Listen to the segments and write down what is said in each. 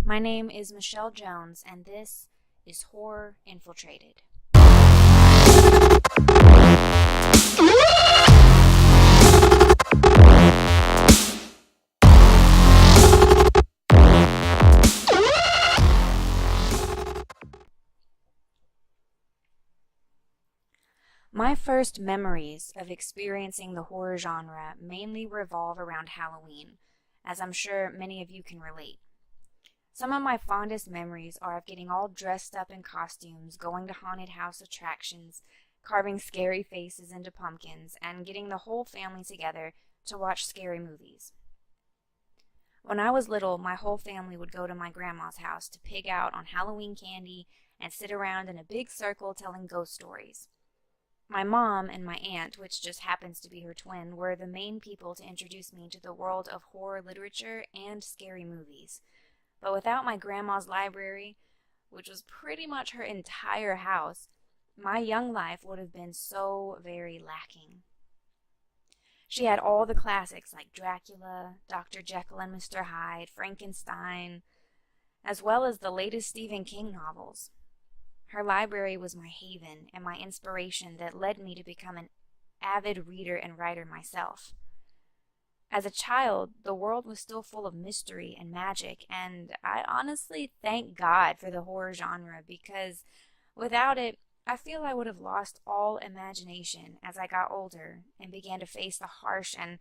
My name is Michelle Jones, and this is Horror Infiltrated. My first memories of experiencing the horror genre mainly revolve around Halloween, as I'm sure many of you can relate. Some of my fondest memories are of getting all dressed up in costumes, going to haunted house attractions, carving scary faces into pumpkins, and getting the whole family together to watch scary movies. When I was little, my whole family would go to my grandma's house to pig out on Halloween candy and sit around in a big circle telling ghost stories. My mom and my aunt, which just happens to be her twin, were the main people to introduce me to the world of horror literature and scary movies. But without my grandma's library, which was pretty much her entire house, my young life would have been so very lacking. She had all the classics like Dracula, Dr. Jekyll and Mr. Hyde, Frankenstein, as well as the latest Stephen King novels. Her library was my haven and my inspiration that led me to become an avid reader and writer myself. As a child, the world was still full of mystery and magic, and I honestly thank God for the horror genre because without it, I feel I would have lost all imagination as I got older and began to face the harsh and,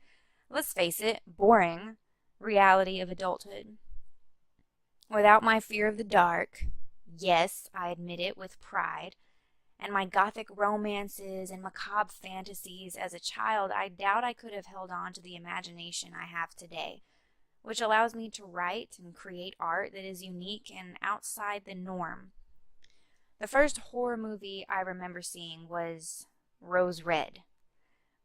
let's face it, boring reality of adulthood. Without my fear of the dark, yes, I admit it with pride, and my gothic romances and macabre fantasies as a child, I doubt I could have held on to the imagination I have today, which allows me to write and create art that is unique and outside the norm. The first horror movie I remember seeing was Rose Red,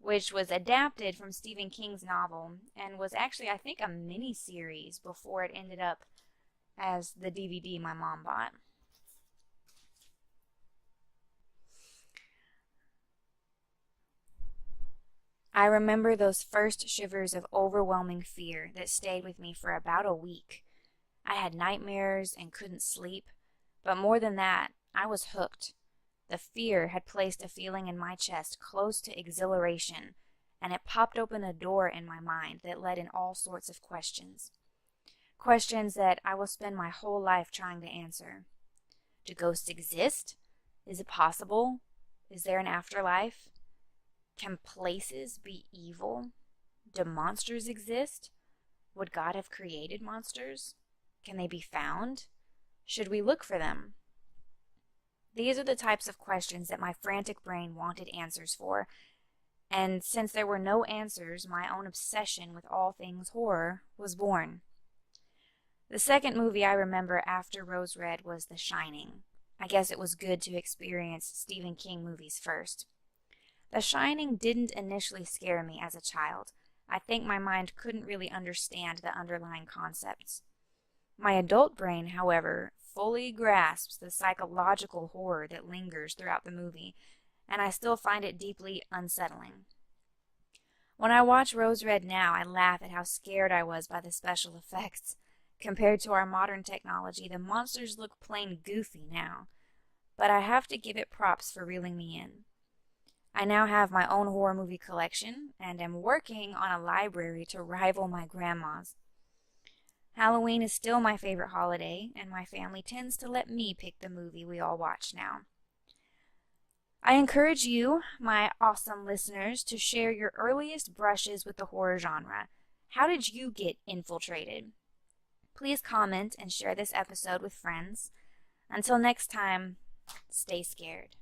which was adapted from Stephen King's novel and was actually, I think, a mini-series before it ended up as the DVD my mom bought. I remember those first shivers of overwhelming fear that stayed with me for about a week. I had nightmares and couldn't sleep, but more than that, I was hooked. The fear had placed a feeling in my chest close to exhilaration, and it popped open a door in my mind that led in all sorts of questions. Questions that I will spend my whole life trying to answer. Do ghosts exist? Is it possible? Is there an afterlife? Can places be evil? Do monsters exist? Would God have created monsters? Can they be found? Should we look for them? These are the types of questions that my frantic brain wanted answers for, and since there were no answers, my own obsession with all things horror was born. The second movie I remember after Rose Red was The Shining. I guess it was good to experience Stephen King movies first. The Shining didn't initially scare me as a child. I think my mind couldn't really understand the underlying concepts. My adult brain, however, fully grasps the psychological horror that lingers throughout the movie, and I still find it deeply unsettling. When I watch Rose Red now, I laugh at how scared I was by the special effects. Compared to our modern technology, the monsters look plain goofy now, but I have to give it props for reeling me in. I now have my own horror movie collection and am working on a library to rival my grandma's. Halloween is still my favorite holiday, and my family tends to let me pick the movie we all watch now. I encourage you, my awesome listeners, to share your earliest brushes with the horror genre. How did you get infiltrated? Please comment and share this episode with friends. Until next time, stay scared.